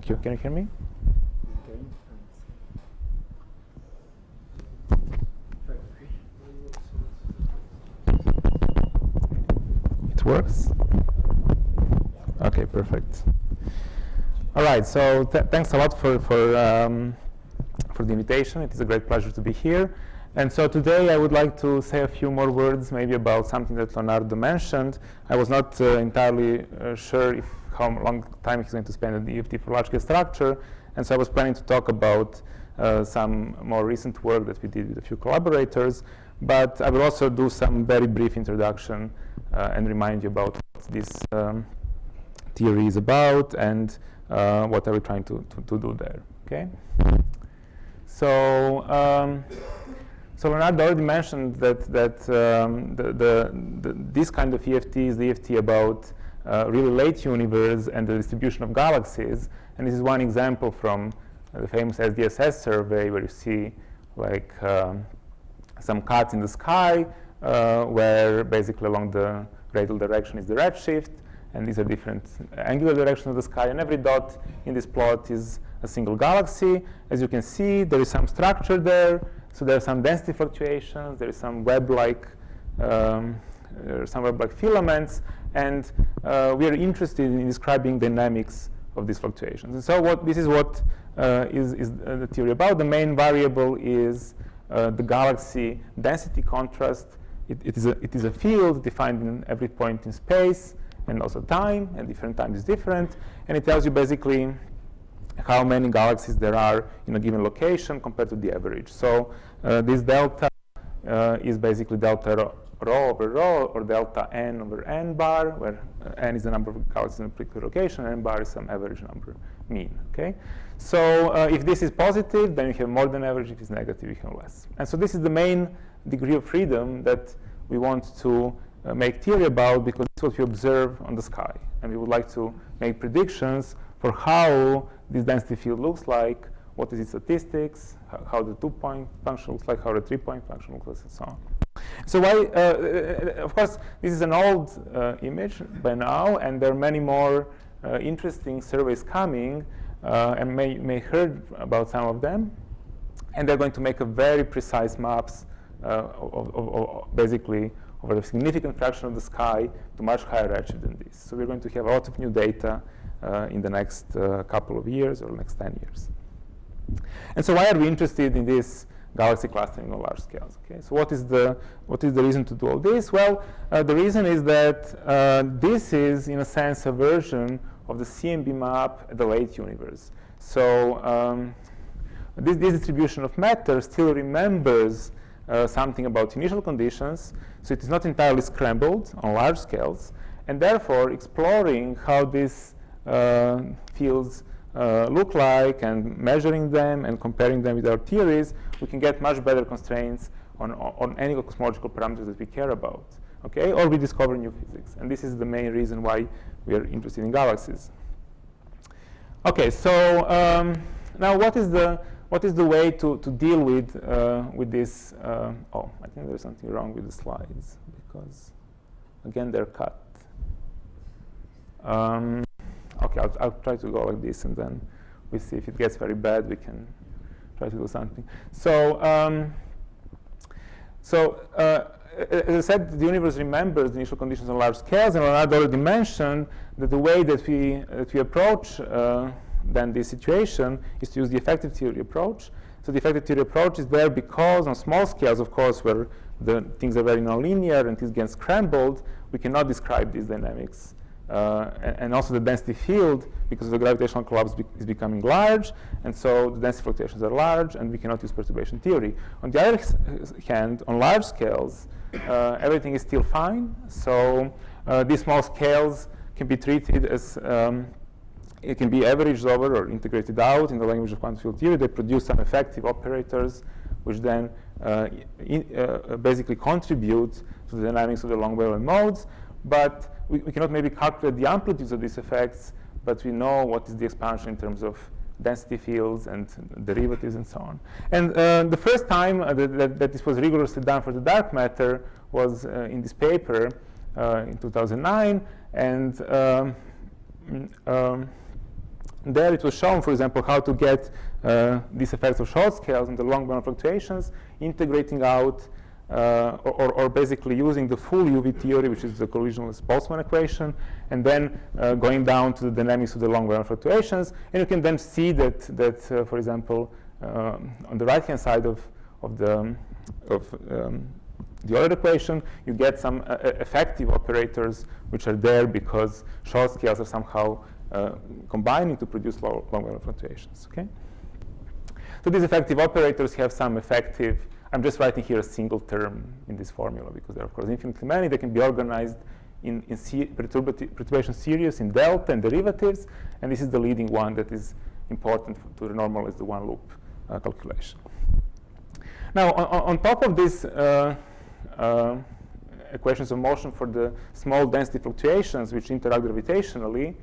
Thank you. Can you hear me? It works? Okay, perfect. All right, so thanks a lot for the invitation. It is a great pleasure to be here. And so today I would like to say a few more words maybe about something that Leonardo mentioned. I was not entirely sure how long time he's going to spend on the IPFT for large-scale structure, and so I was planning to talk about some more recent work that we did with a few collaborators, but I will also do some very brief introduction and remind you about what this theory is about and what are we trying to do there, okay? So, so Leonardo already mentioned that this kind of EFT is the EFT about really late universe and the distribution of galaxies, and this is one example from the famous SDSS survey where you see like some cuts in the sky where basically along the radial direction is the redshift, and these are different angular directions of the sky, and every dot in this plot is a single galaxy. As you can see, there is some structure there, so there are some density fluctuations, there is some web-like filaments, and we are interested in describing dynamics of these fluctuations. And so this is what is the theory about. The main variable is the galaxy density contrast. It is a field defined in every point in space and also time, and different time is different, and it tells you basically how many galaxies there are in a given location compared to the average. So this delta is basically delta rho over rho, or delta n over n bar, where n is the number of galaxies in a particular location, and n bar is some average number, mean, okay? So if this is positive, then you have more than average. If it's negative, you have less. And so this is the main degree of freedom that we want to make theory about, because it's what we observe on the sky. And we would like to make predictions for how this density field looks like, what is its statistics, how the 2-point function looks like, how the 3-point function looks like, and so on. So why, of course, this is an old image by now, and there are many more interesting surveys coming, and may heard about some of them. And they're going to make a very precise maps of basically over a significant fraction of the sky to much higher redshift than this. So we're going to have a lot of new data in the next couple of years or next 10 years. And so why are we interested in this galaxy clustering on large scales? Okay, so what is the reason to do all this? Well, the reason is that this is, in a sense, a version of the CMB map at the late universe. So this distribution of matter still remembers something about initial conditions, so it is not entirely scrambled on large scales, and therefore exploring how these fields look like and measuring them and comparing them with our theories, we can get much better constraints on any cosmological parameters that we care about, okay? Or we discover new physics, and this is the main reason why we are interested in galaxies. Okay, so now what is the way to deal with this? Oh, I think there's something wrong with the slides because, again, they're cut. Okay, I'll try to go like this, and then we see if it gets very bad, we can try to do something. So, as I said, the universe remembers the initial conditions on large scales, and Leonardo already mentioned that the way that we approach then this situation is to use the effective theory approach. So the effective theory approach is there because on small scales, of course, where the things are very nonlinear and things get scrambled, we cannot describe these dynamics. And also the density field, because the gravitational collapse is becoming large, and so the density fluctuations are large, and we cannot use perturbation theory. On the other hand, on large scales, everything is still fine. So these small scales can be treated as it can be averaged over or integrated out in the language of quantum field theory. They produce some effective operators, which then basically contribute to the dynamics of the long wavelength modes. But we cannot maybe calculate the amplitudes of these effects, but we know what is the expansion in terms of density fields and derivatives and so on. And the first time that this was rigorously done for the dark matter was in this paper in 2009. And There it was shown, for example, how to get these effects of short scales and the long Bernoulli fluctuations, integrating out or basically using the full UV theory, which is the collisionless Boltzmann equation, and then going down to the dynamics of the long Bernoulli fluctuations. And you can then see that for example, on the right-hand side of the other equation, you get some effective operators which are there because short scales are somehow combining to produce long Bernoulli fluctuations. Okay. So these effective operators have some effective. I'm just writing here a single term in this formula because there are, of course, infinitely many. They can be organized in perturbation series in delta and derivatives, and this is the leading one that is important to normalize the one loop calculation. Now, on top of these equations of motion for the small density fluctuations which interact gravitationally,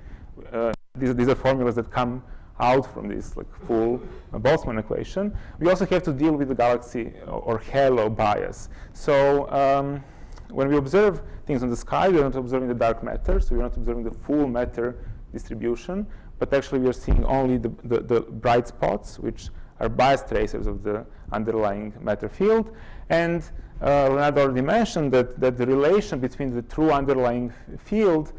these are formulas that come out from this full Boltzmann equation. We also have to deal with the galaxy or halo bias. So when we observe things on the sky, we're not observing the dark matter, so we're not observing the full matter distribution, but actually we are seeing only the bright spots, which are bias tracers of the underlying matter field. And Leonardo already mentioned that the relation between the true underlying field,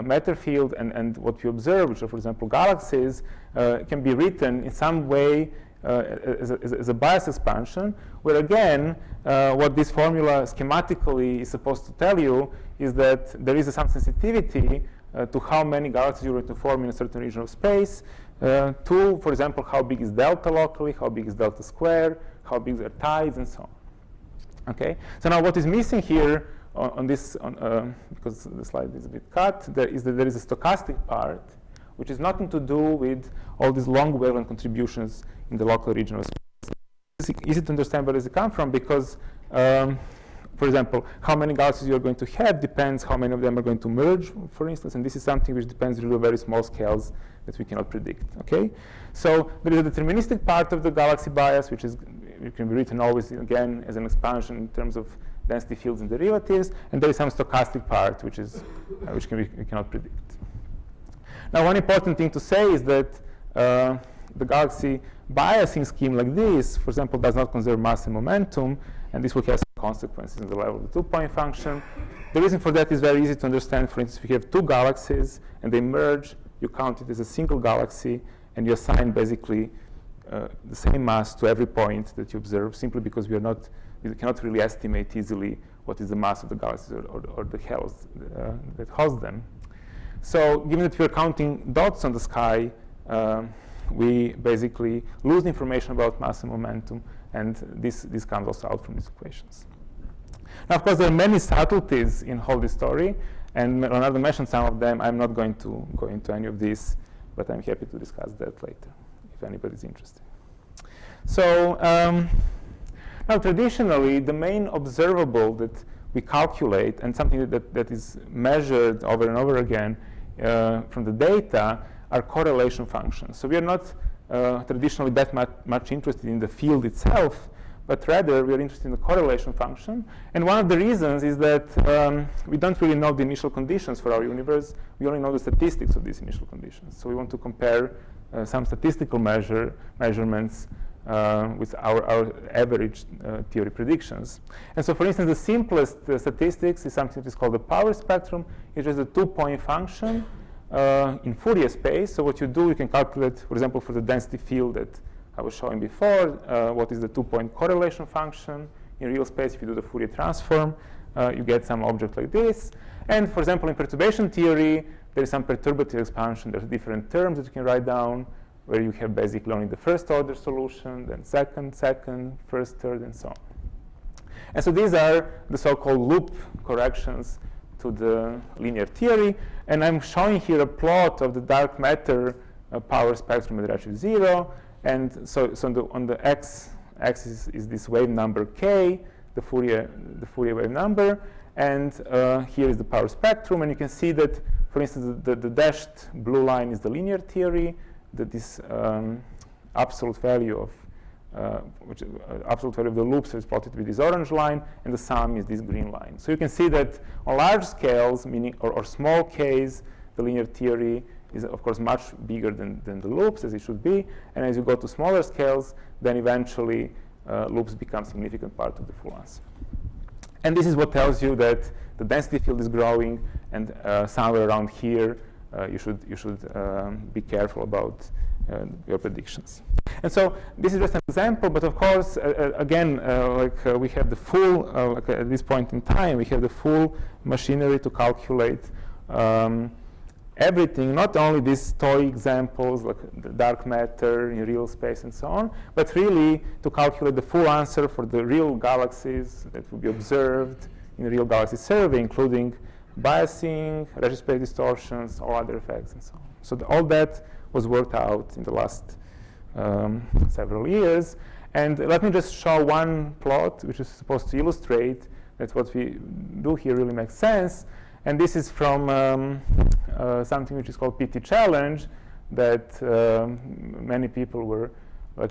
matter field, and what we observe, which are, for example, galaxies, can be written in some way as a bias expansion, where again, what this formula schematically is supposed to tell you is that there is some sensitivity to how many galaxies you're going to form in a certain region of space, to, for example, how big is delta locally, how big is delta square, how big are tides, and so on. Okay. So now, what is missing here on this, because the slide is a bit cut, there is a stochastic part, which is nothing to do with all these long wavelength contributions in the local region of space. It's easy to understand where does it come from because, for example, how many galaxies you're going to have depends how many of them are going to merge, for instance, and this is something which depends really on very small scales that we cannot predict. Okay, so there is a deterministic part of the galaxy bias, which can be written always again as an expansion in terms of density fields and derivatives, and there is some stochastic part which we cannot predict. Now, one important thing to say is that the galaxy biasing scheme like this, for example, does not conserve mass and momentum, and this will have some consequences in the level of the two-point function. The reason for that is very easy to understand. For instance, if you have two galaxies and they merge, you count it as a single galaxy, and you assign basically the same mass to every point that you observe, simply because we cannot really estimate easily what is the mass of the galaxies or the halos that host them. So given that we are counting dots on the sky, we basically lose information about mass and momentum, and this comes also out from these equations. Now, of course, there are many subtleties in all this story, and Leonardo mentioned some of them. I'm not going to go into any of these, but I'm happy to discuss that later, if anybody's interested. So now, traditionally, the main observable that we calculate, and something that is measured over and over again from the data, are correlation functions. So we are not traditionally that much interested in the field itself, but rather we are interested in the correlation function. And one of the reasons is that we don't really know the initial conditions for our universe. We only know the statistics of these initial conditions. So we want to compare some statistical measurements with our average theory predictions. And so, for instance, the simplest statistics is something that is called the power spectrum. It's just a two-point function in Fourier space. So what you do, you can calculate, for example, for the density field that I was showing before, what is the two-point correlation function in real space. If you do the Fourier transform, you get some object like this. And for example, in perturbation theory, there is some perturbative expansion. There's different terms that you can write down, where you have basically only the first order solution, then second, first, third, and so on. And so these are the so-called loop corrections to the linear theory. And I'm showing here a plot of the dark matter power spectrum at redshift 0. And so on the x-axis is this wave number k, the Fourier wave number. And here is the power spectrum. And you can see that, for instance, the dashed blue line is the linear theory, that this absolute value of absolute value of the loops is plotted with this orange line, and the sum is this green line. So you can see that on large scales, meaning or small k's, the linear theory is of course much bigger than the loops, as it should be. And as you go to smaller scales, then eventually loops become a significant part of the full answer. And this is what tells you that the density field is growing, and somewhere around here, you should be careful about your predictions. And so this is just an example, but of course, again, we have the full, at this point in time, we have the full machinery to calculate everything, not only these toy examples, like the dark matter in real space and so on, but really to calculate the full answer for the real galaxies that will be observed in the real galaxy survey, including biasing, registry distortions, all other effects, and so on. So all that was worked out in the last several years. And let me just show one plot, which is supposed to illustrate that what we do here really makes sense. And this is from something which is called PT Challenge that many people were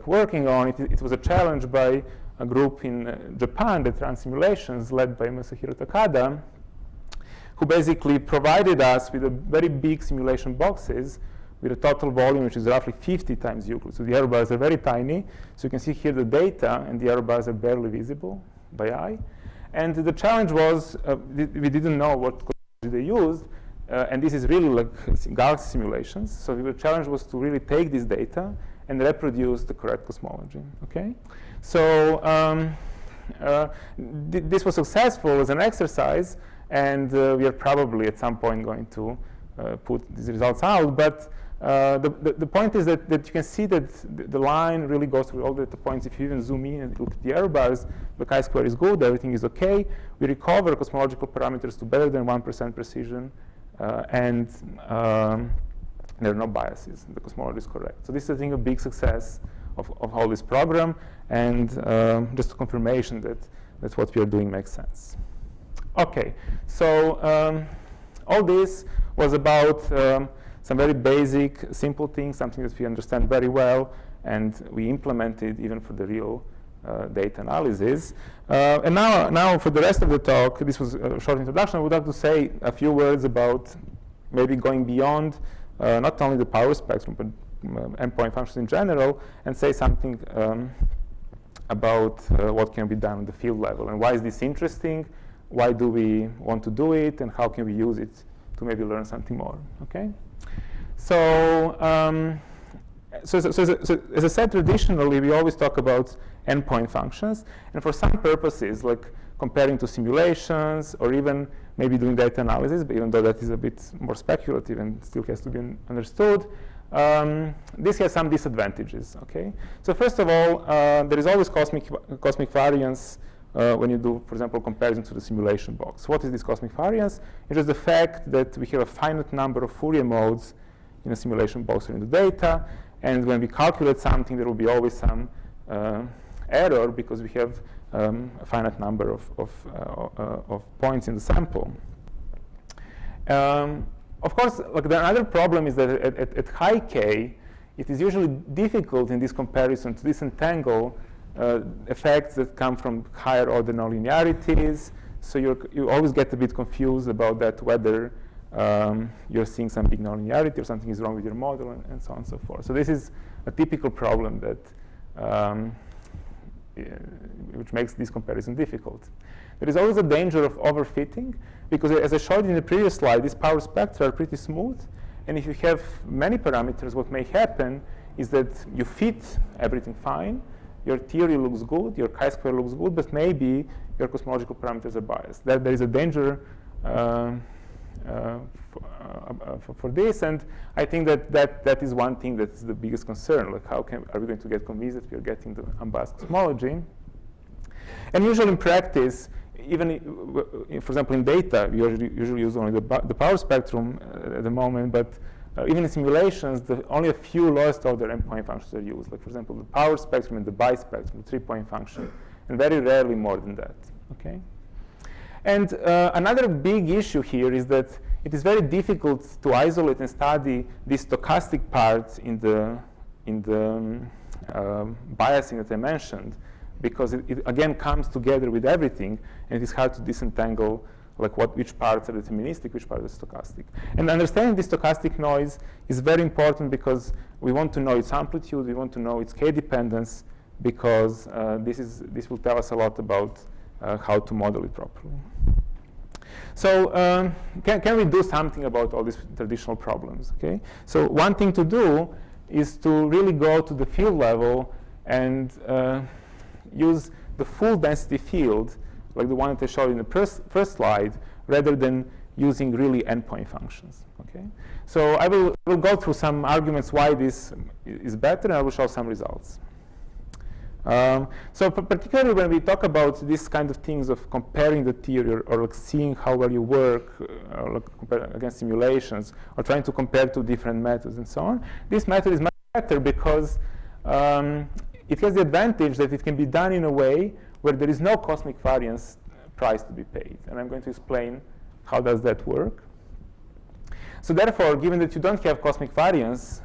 working on. It was a challenge by a group in Japan that ran simulations led by Masahiro Takada, who basically provided us with a very big simulation boxes with a total volume which is roughly 50 times Euclid. So the error bars are very tiny. So you can see here the data, and the error bars are barely visible by eye. And the challenge was, we didn't know what they used, and this is really like galaxy simulations. So the challenge was to really take this data and reproduce the correct cosmology. Okay, so this was successful as an exercise, and we are probably at some point going to put these results out. But the point is that you can see that the line really goes through all the data points. If you even zoom in and look at the error bars, the chi-square is good, everything is okay. We recover cosmological parameters to better than 1% precision, and there are no biases. The cosmology is correct. So this is, I think, a big success of all this program, and just a confirmation that what we are doing makes sense. Okay, so all this was about some very basic, simple things, something that we understand very well, and we implemented even for the real data analysis. And now for the rest of the talk, this was a short introduction. I would like to say a few words about maybe going beyond not only the power spectrum, but endpoint functions in general, and say something about what can be done at the field level, and why is this interesting, why do we want to do it, and how can we use it to maybe learn something more, okay? So, so as I said, traditionally, we always talk about endpoint functions, and for some purposes, like comparing to simulations, or even maybe doing data analysis, but even though that is a bit more speculative and still has to be understood, this has some disadvantages, okay? So first of all, there is always cosmic variance when you do, for example, comparison to the simulation box. What is this cosmic variance? It is the fact that we have a finite number of Fourier modes in a simulation box or in the data, and when we calculate something, there will be always some error because we have a finite number of points in the sample. Of course, like the other problem is that at high K, it is usually difficult in this comparison to disentangle effects that come from higher order nonlinearities. So you always get a bit confused about that, whether you're seeing some big nonlinearity or something is wrong with your model, and so on and so forth. So this is a typical problem that which makes this comparison difficult. There is always a danger of overfitting, because as I showed in the previous slide, these power spectra are pretty smooth, and if you have many parameters, what may happen is that you fit everything fine, your theory looks good, your chi-square looks good, but maybe your cosmological parameters are biased. There is a danger for this, and I think that is one thing that is the biggest concern. Like, are we going to get convinced that we are getting the unbiased cosmology? And usually in practice, even for example in data, we usually use only the power spectrum at the moment, but even in simulations, only a few lowest order endpoint functions are used. Like, for example, the power spectrum and the bispectrum, the 3-point function, and very rarely more than that. Okay. And another big issue here is that it is very difficult to isolate and study these stochastic parts in the biasing that I mentioned, because it again comes together with everything, and it is hard to disentangle like which parts are deterministic, which parts are stochastic. And understanding this stochastic noise is very important because we want to know its amplitude, we want to know its k-dependence, because this will tell us a lot about how to model it properly. So can we do something about all these traditional problems? Okay. So one thing to do is to really go to the field level and use the full density field, like the one that I showed in the first slide, rather than using really endpoint functions. Okay. So I will go through some arguments why this is better, and I will show some results. So particularly when we talk about this kind of things of comparing the theory or like seeing how well you work like compare against simulations, or trying to compare two different methods and so on, this method is much better because it has the advantage that it can be done in a way where there is no cosmic variance price to be paid. And I'm going to explain how does that work. So therefore, given that you don't have cosmic variance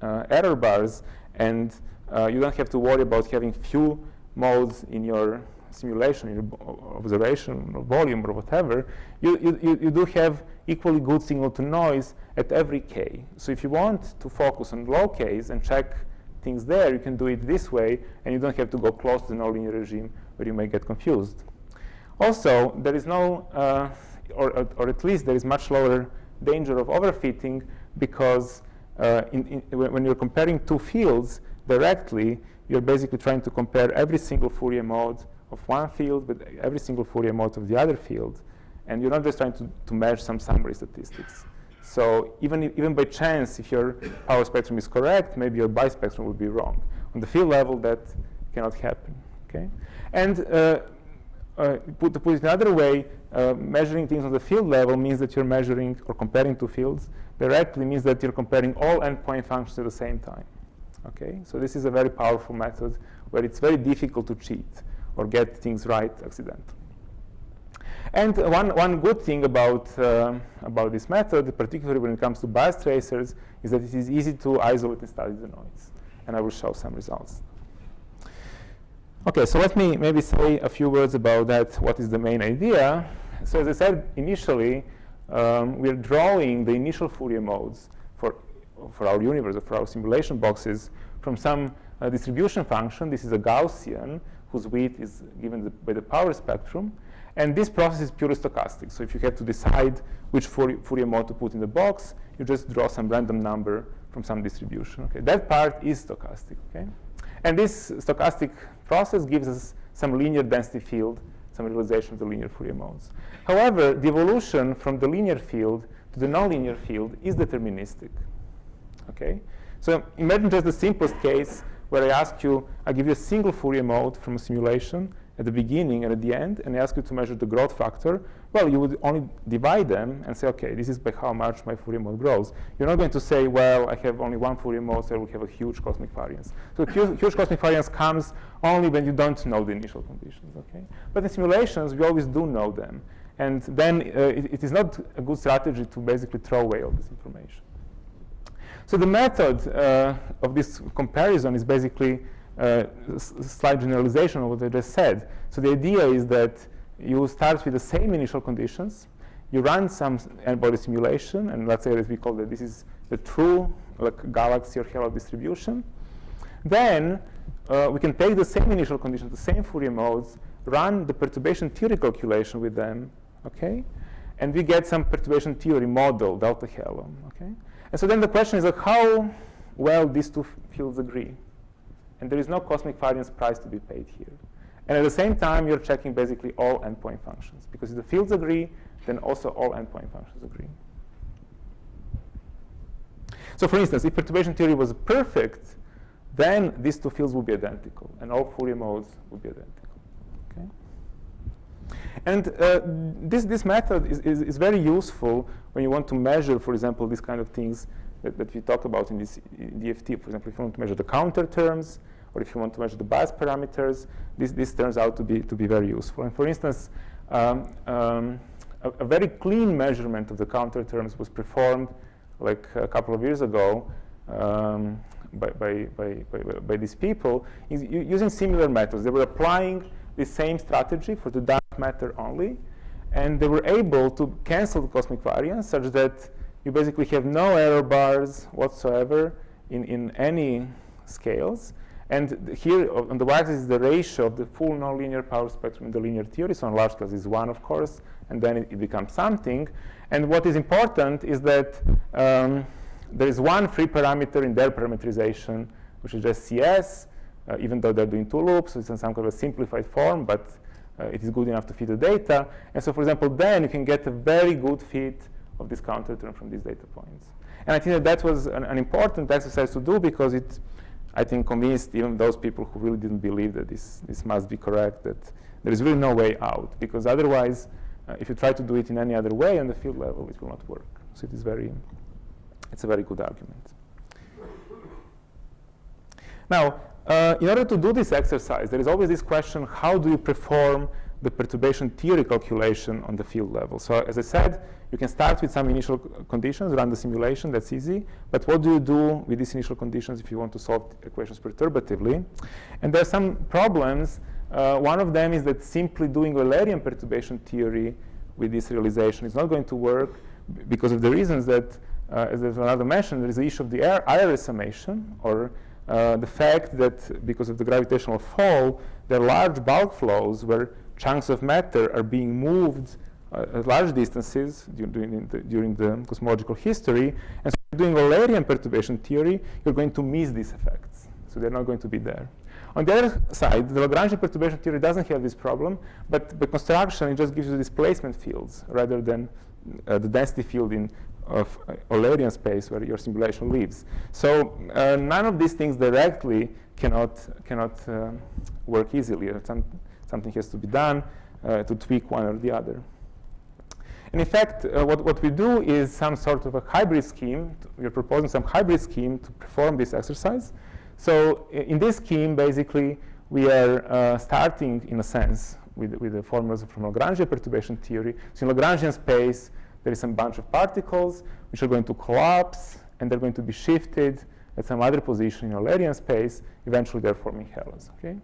error bars, and you don't have to worry about having few modes in your simulation, in your observation or volume or whatever, you do have equally good signal to noise at every k. So if you want to focus on low k's and check things there, you can do it this way, and you don't have to go close to the nonlinear regime where you may get confused. Also, there is no, or at least there is much lower danger of overfitting, because when you're comparing two fields directly, you're basically trying to compare every single Fourier mode of one field with every single Fourier mode of the other field, and you're not just trying to measure some summary statistics. So even by chance, if your power spectrum is correct, maybe your bispectrum will be wrong. On the field level, that cannot happen. Okay, and to put it another way, measuring things on the field level means that you're measuring or comparing two fields directly, means that you're comparing all endpoint functions at the same time. Okay, so this is a very powerful method where it's very difficult to cheat or get things right accidentally. And one good thing about this method, particularly when it comes to bias tracers, is that it is easy to isolate and study the noise. And I will show some results. Okay, so let me maybe say a few words about that. What is the main idea? So as I said initially, we're drawing the initial Fourier modes for our universe, or for our simulation boxes, from some distribution function. This is a Gaussian whose weight is given by the power spectrum. And this process is purely stochastic. So if you have to decide which Fourier mode to put in the box, you just draw some random number from some distribution. Okay, that part is stochastic. Okay, and this stochastic process gives us some linear density field, some realization of the linear Fourier modes. However, the evolution from the linear field to the nonlinear field is deterministic. Okay, so imagine just the simplest case where I give you a single Fourier mode from a simulation at the beginning and at the end, and I ask you to measure the growth factor. Well, you would only divide them and say, okay, this is by how much my Fourier mode grows. You're not going to say, well, I have only one Fourier mode, so I will have a huge cosmic variance. So huge cosmic variance comes only when you don't know the initial conditions. Okay, but in simulations, we always do know them. And then it is not a good strategy to basically throw away all this information. So the method of this comparison is basically slight generalization of what I just said. So the idea is that you start with the same initial conditions, you run some n-body simulation, and let's say that we call that this is the true galaxy or halo distribution. Then we can take the same initial conditions, the same Fourier modes, run the perturbation theory calculation with them, okay? And we get some perturbation theory model, delta halo, okay? And so then the question is like, how well these two fields agree. And there is no cosmic variance price to be paid here. And at the same time, you're checking basically all endpoint functions. Because if the fields agree, then also all endpoint functions agree. So for instance, if perturbation theory was perfect, then these two fields would be identical, and all Fourier modes would be identical. Okay? And this method is very useful when you want to measure, for example, these kind of things that we talk about in this DFT. For example, if you want to measure the counter terms, or if you want to measure the bias parameters, this turns out to be very useful. And for instance, a very clean measurement of the counter terms was performed like a couple of years ago by these people using similar methods. They were applying the same strategy for the dark matter only, and they were able to cancel the cosmic variance such that you basically have no error bars whatsoever in any scales. And here on the y-axis is the ratio of the full nonlinear power spectrum in the linear theory. So on large scales is 1, of course, and then it becomes something. And what is important is that there is one free parameter in their parameterization, which is just CS, even though they're doing 2 loops. So it's in some kind of a simplified form, but it is good enough to fit the data. And so, for example, then you can get a very good fit of this counter term from these data points. And I think that was an important exercise to do because it, I think, convinced even those people who really didn't believe that this must be correct, that there is really no way out. Because otherwise, if you try to do it in any other way on the field level, it will not work. So it's a very good argument. Now, in order to do this exercise, there is always this question, how do you perform the perturbation theory calculation on the field level? So as I said, you can start with some initial conditions, run the simulation, that's easy. But what do you do with these initial conditions if you want to solve equations perturbatively? And there are some problems. One of them is that simply doing Eulerian perturbation theory with this realization is not going to work because of the reasons that, as Leonardo mentioned, there is the issue of the Ayres summation, or the fact that because of the gravitational fall, there are large bulk flows where chunks of matter are being moved at large distances during the cosmological history. And so doing Eulerian perturbation theory, you're going to miss these effects. So they're not going to be there. On the other side, the Lagrangian perturbation theory doesn't have this problem, but the construction, it just gives you displacement fields rather than the density field of Eulerian space where your simulation lives. So none of these things directly cannot work easily. Something has to be done to tweak one or the other. And in fact, what we do is some sort of a hybrid scheme. We're proposing some hybrid scheme to perform this exercise. So in this scheme, basically, we are starting, in a sense, with the formulas from Lagrangian perturbation theory. So in Lagrangian space, there is some bunch of particles which are going to collapse, and they're going to be shifted at some other position in Eulerian space. Eventually, they're forming halos. Okay?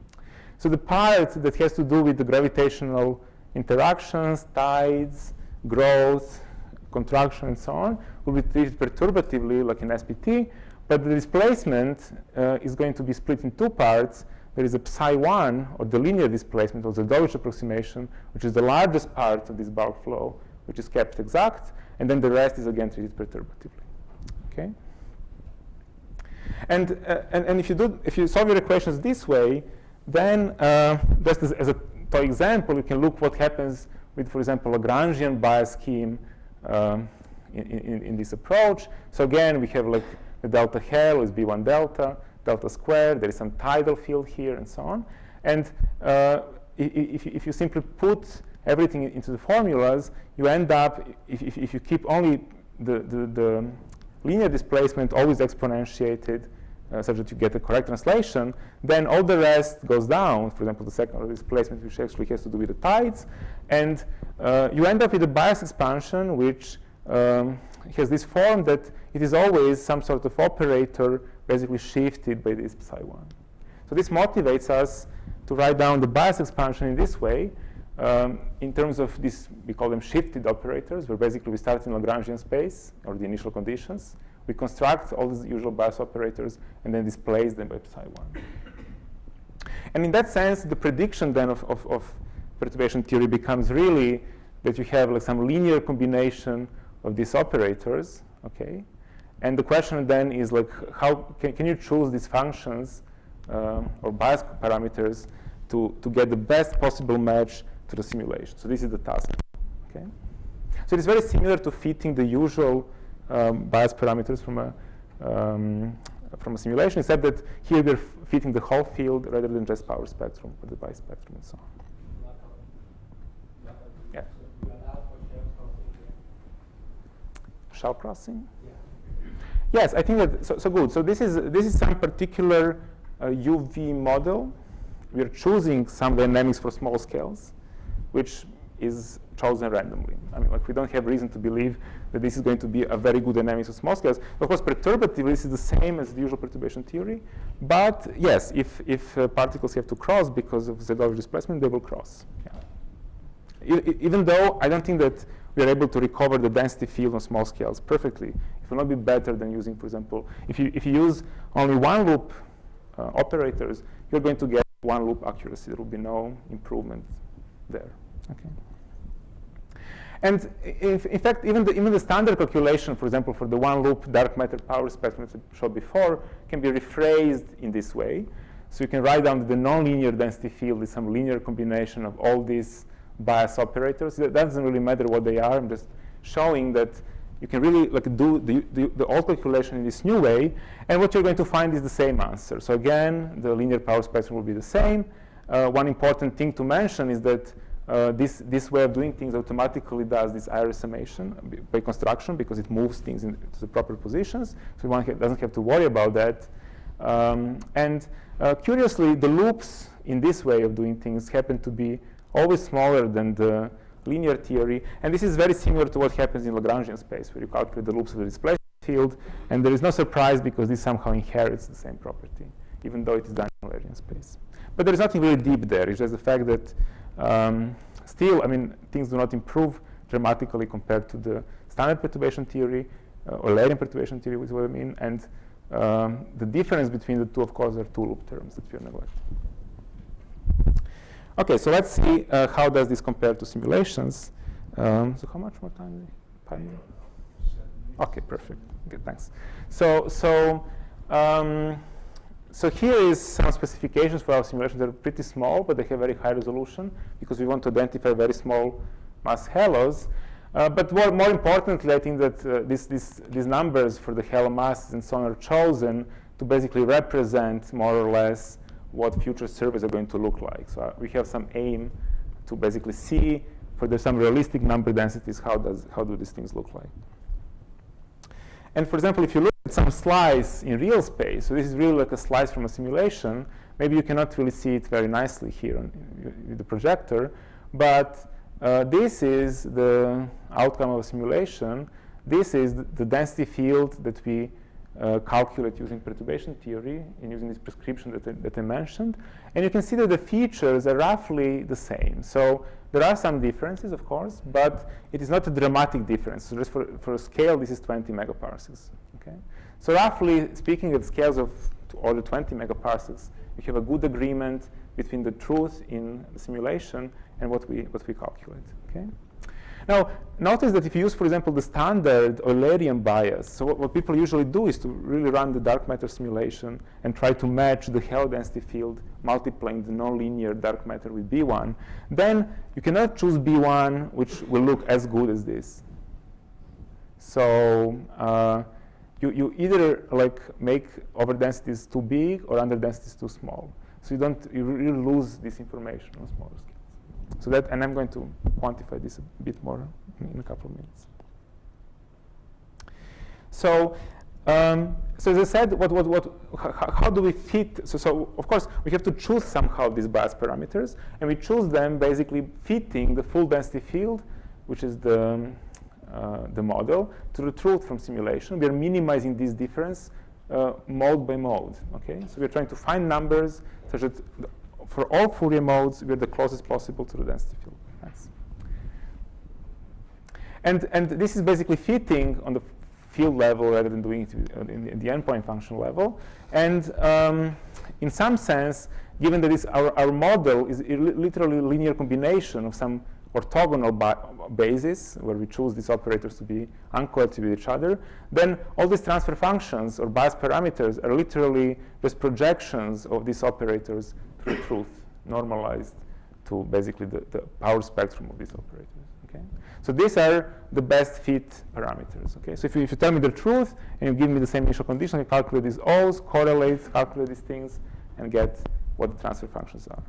So the part that has to do with the gravitational interactions, tides, growth, contraction, and so on, will be treated perturbatively, like in SPT. But the displacement is going to be split in 2 parts. There is a psi1, or the linear displacement, or the Dovich approximation, which is the largest part of this bulk flow, which is kept exact, and then the rest is again treated perturbatively. Okay. And if you solve your equations this way, then just as a toy example, you can look what happens with, for example, Lagrangian bias scheme in this approach. So again, we have like the delta halo is B1 delta, delta squared. There is some tidal field here, and so on. And if you simply put everything into the formulas, you end up, if you keep only the linear displacement always exponentiated, such that you get a correct translation, then all the rest goes down. For example, the second order displacement, which actually has to do with the tides. And you end up with a bias expansion, which has this form that it is always some sort of operator basically shifted by this psi1. So this motivates us to write down the bias expansion in this way. In terms of this, we call them shifted operators, where basically we start in Lagrangian space, or the initial conditions. We construct all these usual bias operators, and then displace them by psi1. And in that sense, the prediction then of perturbation theory becomes really that you have like some linear combination of these operators, okay? And the question then is like, how can you choose these functions or bias parameters to get the best possible match to the simulation? So this is the task, okay? So it's very similar to fitting the usual bias parameters from a simulation, except that here we're fitting the whole field rather than just power spectrum or the bias spectrum and so on. Yeah. Shell crossing? Yeah. Yes, I think that so good. So this is some particular UV model. We're choosing some dynamics for small scales, which is chosen randomly. I mean, like, we don't have reason to believe that this is going to be a very good dynamics of small scales. Of course, perturbatively, this is the same as the usual perturbation theory. But yes, if particles have to cross because of z-Dovich displacement, they will cross. Yeah. even though I don't think that we are able to recover the density field on small scales perfectly, it will not be better than using, for example, if you use only one loop operators, you're going to get one loop accuracy. There will be no improvement there. Okay. And in fact, even the standard calculation, for example, for the one loop dark matter power spectrum that I showed before, can be rephrased in this way. So you can write down that the nonlinear density field is some linear combination of all these bias operators. That doesn't really matter what they are. I'm just showing that you can really do the old calculation in this new way, and what you're going to find is the same answer. So again, the linear power spectrum will be the same. One important thing to mention is that this way of doing things automatically does this iris summation by construction, because it moves things into the proper positions, so one doesn't have to worry about that. Curiously, the loops in this way of doing things happen to be always smaller than the linear theory, and this is very similar to what happens in Lagrangian space, where you calculate the loops of the displacement field, and there is no surprise because this somehow inherits the same property, even though it is done in Lagrangian space. But there is nothing really deep there. It's just the fact that still, I mean, things do not improve dramatically compared to the standard perturbation theory, or Lagrangian perturbation theory, is what I mean, and the difference between the two, of course, are two loop terms that we are neglecting. Okay, so let's see how does this compare to simulations. So how much more time? 5 minutes? Okay, perfect. Okay, thanks. So here is some specifications for our simulations. They're pretty small, but they have very high resolution because we want to identify very small mass halos. But more importantly, I think that these numbers for the halo masses and so on are chosen to basically represent more or less what future surveys are going to look like. So we have some aim to basically see, for there's some realistic number densities, how do these things look like. And for example, if you look at some slice in real space, so this is really like a slice from a simulation, maybe you cannot really see it very nicely here with the projector, but this is the outcome of a simulation. This is the density field that we calculate using perturbation theory and using this prescription that I mentioned. And you can see that the features are roughly the same. So there are some differences, of course, but it is not a dramatic difference. So just for a scale, this is 20 megaparsecs. Okay? So roughly speaking, at scales of order 20 megaparsecs, you have a good agreement between the truth in the simulation and what we calculate. Okay? Now, notice that if you use, for example, the standard Eulerian bias, so what people usually do is to really run the dark matter simulation and try to match the halo density field multiplying the nonlinear dark matter with B1, then you cannot choose B1, which will look as good as this. So you either make overdensities too big or underdensities too small. So you really lose this information on smaller scales. So that, and I'm going to quantify this a bit more in a couple of minutes. So, so as I said, how do we fit? So of course we have to choose somehow these bias parameters, and we choose them basically fitting the full density field, which is the model, to the truth from simulation. We are minimizing this difference mode by mode. Okay, so we're trying to find numbers such that for all Fourier modes, we're the closest possible to the density field. Nice. And this is basically fitting on the field level rather than doing it in the endpoint function level. And in some sense, given that our model is literally a linear combination of some orthogonal basis, where we choose these operators to be uncoercive with each other, then all these transfer functions or bias parameters are literally just projections of these operators through truth, normalized to basically the power spectrum of these operators. Okay? So these are the best fit parameters. Okay? So if you tell me the truth and you give me the same initial condition, you calculate these O's, correlate, calculate these things, and get what the transfer functions are.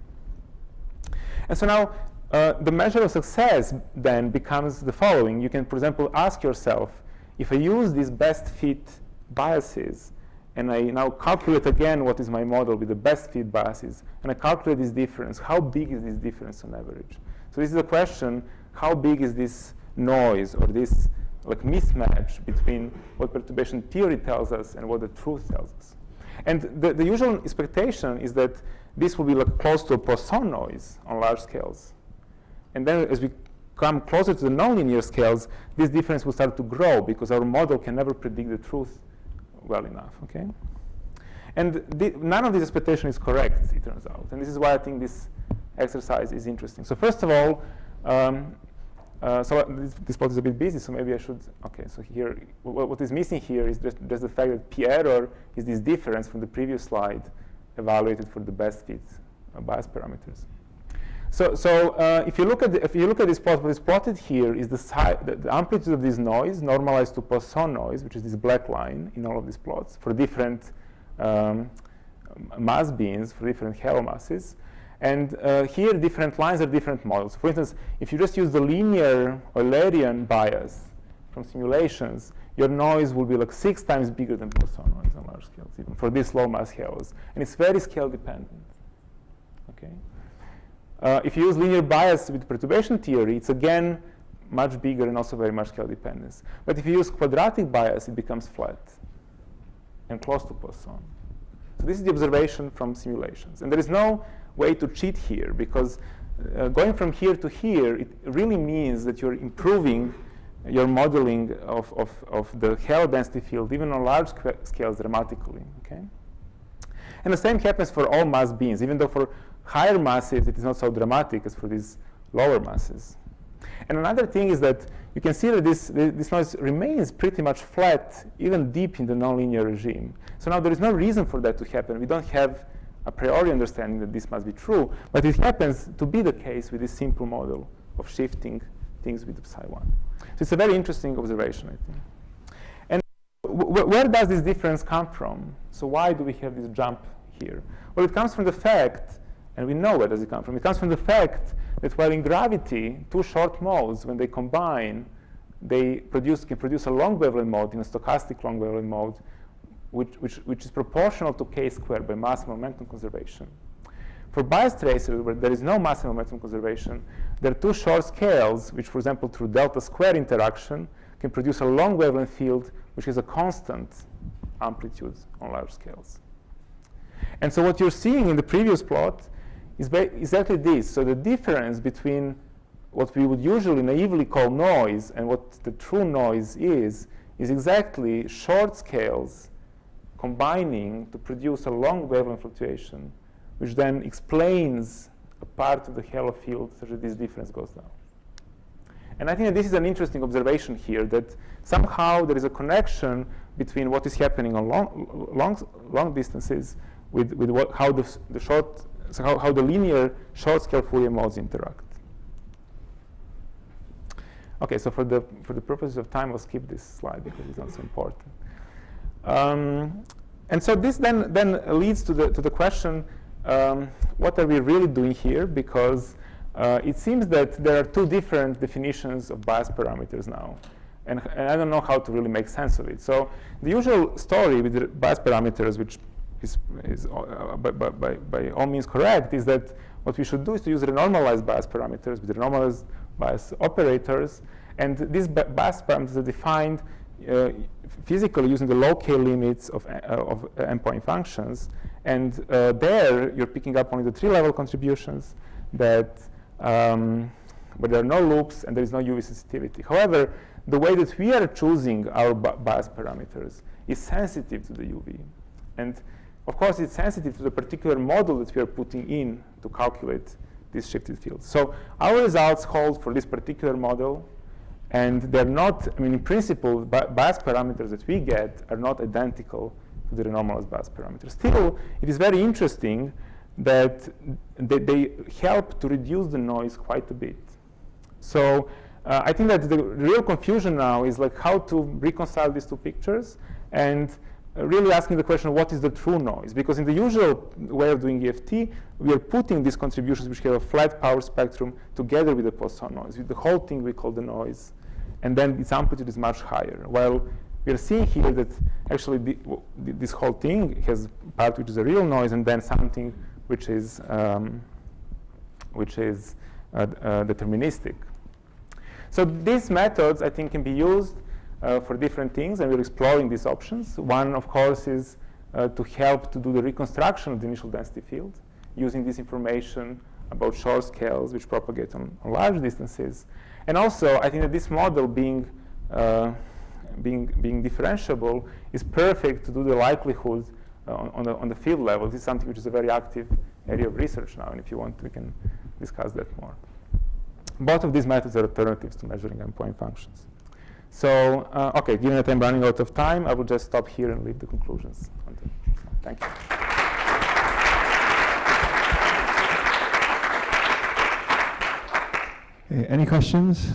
And so now the measure of success then becomes the following. You can, for example, ask yourself, if I use these best fit biases, and I now calculate again what is my model with the best fit biases, and I calculate this difference, how big is this difference on average? So this is a question, how big is this noise or this mismatch between what perturbation theory tells us and what the truth tells us? And the usual expectation is that this will be close to a Poisson noise on large scales. And then as we come closer to the nonlinear scales, this difference will start to grow because our model can never predict the truth well enough, okay? And none of this expectation is correct, it turns out. And this is why I think this exercise is interesting. So first of all, this plot is a bit busy, so maybe I should, okay, so here, what is missing here is just the fact that P error is this difference from the previous slide evaluated for the best fit bias parameters. So if you look at this plot, what is plotted here is the amplitude of this noise normalized to Poisson noise, which is this black line in all of these plots for different mass beams, for different halo masses. And here different lines are different models. For instance, if you just use the linear Eulerian bias from simulations, your noise will be like 6 times bigger than Poisson noise on large scales, even for these low mass halos. And it's very scale dependent. Okay. If you use linear bias with perturbation theory, it's again much bigger and also very much scale dependence. But if you use quadratic bias, it becomes flat and close to Poisson. So this is the observation from simulations. And there is no way to cheat here, because going from here to here, it really means that you're improving your modeling of the halo density field, even on large scales, dramatically. Okay? And the same happens for all mass beams, even though for higher masses, it is not so dramatic as for these lower masses. And another thing is that you can see that this noise remains pretty much flat, even deep in the nonlinear regime. So now there is no reason for that to happen. We don't have a priori understanding that this must be true, but it happens to be the case with this simple model of shifting things with psi1. So it's a very interesting observation, I think. And where does this difference come from? So why do we have this jump here? Well, it comes from the fact, and we know where does it come from. It comes from the fact that while in gravity, two short modes, when they combine, they can produce a long wavelength mode in a stochastic long wavelength mode, which is proportional to k squared by mass and momentum conservation. For bias tracers, where there is no mass and momentum conservation, there are two short scales, which, for example, through delta square interaction, can produce a long wavelength field, which has a constant amplitude on large scales. And so what you're seeing in the previous plot is exactly this. So the difference between what we would usually naively call noise and what the true noise is exactly short scales combining to produce a long wavelength fluctuation, which then explains a part of the halo field such that this difference goes down. And I think that this is an interesting observation here, that somehow there is a connection between what is happening on long distances with how the linear short scale Fourier modes interact. Okay, so for the purposes of time, I'll skip this slide because it's not so important. And so this then leads to the question, what are we really doing here? Because it seems that there are two different definitions of bias parameters now. And I don't know how to really make sense of it. So the usual story with the bias parameters, which is by all means correct, is that what we should do is to use renormalized bias parameters with renormalized bias operators. And these bias parameters are defined physically using the low k limits of endpoint functions. And there, you're picking up only the 3-level contributions that where there are no loops and there is no UV sensitivity. However, the way that we are choosing our bias parameters is sensitive to the UV. And of course, it's sensitive to the particular model that we are putting in to calculate these shifted fields. So our results hold for this particular model, and they're not, I mean, in principle, bias parameters that we get are not identical to the renormalized bias parameters. Still, it is very interesting that they help to reduce the noise quite a bit. So I think that the real confusion now is like how to reconcile these two pictures and really asking the question, what is the true noise? Because in the usual way of doing EFT, we are putting these contributions which have a flat power spectrum together with the Poisson noise. With the whole thing we call the noise, and then its amplitude is much higher. While we are seeing here that actually this whole thing has part which is a real noise and then something which is deterministic. So these methods, I think, can be used for different things, and we're exploring these options. One, of course, is to help to do the reconstruction of the initial density field using this information about short scales which propagate on large distances. And also, I think that this model being differentiable is perfect to do the likelihood on the field level. This is something which is a very active area of research now, and if you want, we can discuss that more. Both of these methods are alternatives to measuring endpoint functions. So, okay, given that I'm running out of time, I will just stop here and leave the conclusions. Thank you. Any questions?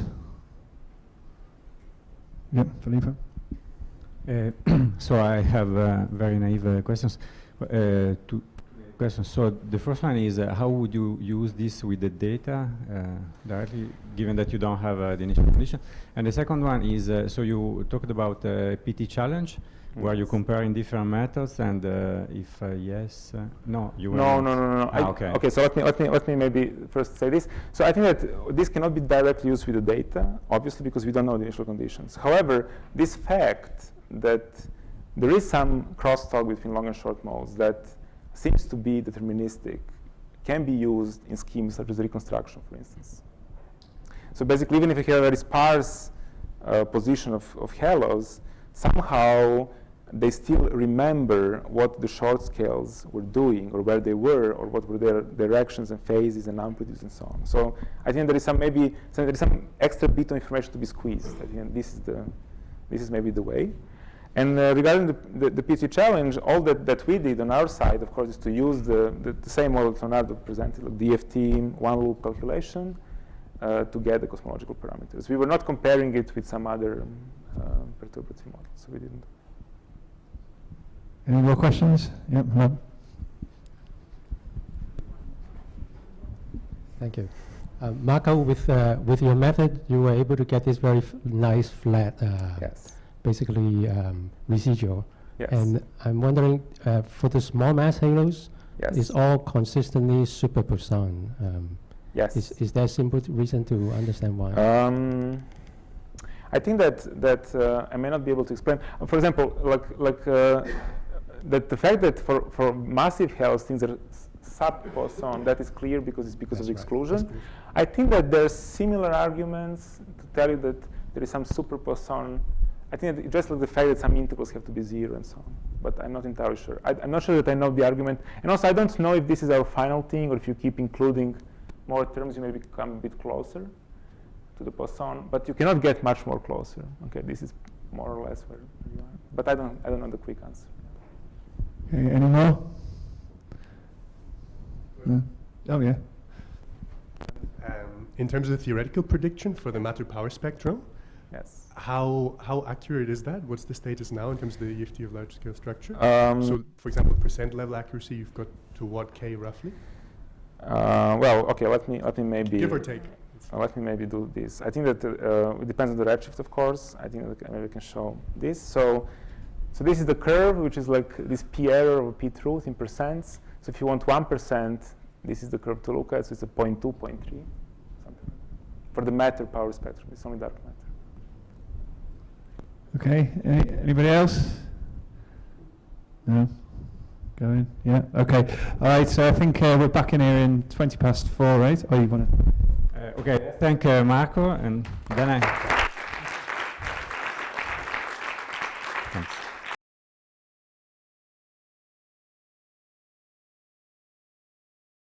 Yep, Filippo. So I have very naive questions. Two questions. So the first one is, how would you use this with the data directly, given that you don't have the initial condition? And the second one is, so you talked about PT challenge, where you're comparing different methods, and if yes, no, you no. Okay. So let me maybe first say this. So I think that this cannot be directly used with the data, obviously, because we don't know the initial conditions. However, this fact that there is some crosstalk between long and short modes that seems to be deterministic can be used in schemes such as reconstruction, for instance. So basically, even if you have a very sparse position of halos, somehow they still remember what the short scales were doing, or where they were, or what were their directions and phases and amplitudes and so on. So I think there is some extra bit of information to be squeezed. I think this is maybe the way. And regarding the PT challenge, all that we did on our side, of course, is to use the same model Leonardo presented, like DFT one-loop calculation, to get the cosmological parameters. We were not comparing it with some other perturbative model, so we didn't. Any more questions? Yep, Rob. Thank you. Marco, with your method, you were able to get this very nice flat, yes, basically residual. Yes. And I'm wondering, for the small mass halos, yes, it's all consistently super Poisson. yes. Is there a simple reason to understand why? I think that I may not be able to explain. For example, that the fact that for massive halos things are sub-Poisson, that is clear because it's because of the exclusion. I think that there's similar arguments to tell you that there is some super Poisson. I think that just like the fact that some integrals have to be 0 and so on. But I'm not entirely sure. I'm not sure that I know the argument. And also, I don't know if this is our final thing, or if you keep including more terms, you may become a bit closer to the Poisson. But you cannot get much more closer. Okay, this is more or less where you are. But I don't know the quick answer. Okay, any more? Oh, yeah. In terms of the theoretical prediction for the matter-power spectrum, yes, how accurate is that? What's the status now in terms of the EFT of large-scale structure? So, for example, percent level accuracy, you've got to what K roughly? Well, okay. Let me maybe give or take. Let me maybe do this. I think that it depends on the redshift, of course. I think that maybe I can show this. So this is the curve, which is like this p error over p truth in percents. So if you want 1%, this is the curve to look at. So it's a 0.2, 0.3, something. For the matter power spectrum, it's only dark matter. Okay. Anybody else? No. Go in. Yeah. Okay. All right. So I think we're back in here in 20 past 4, right? Oh, you want to? Okay. Thank Marco, and then I. Thanks.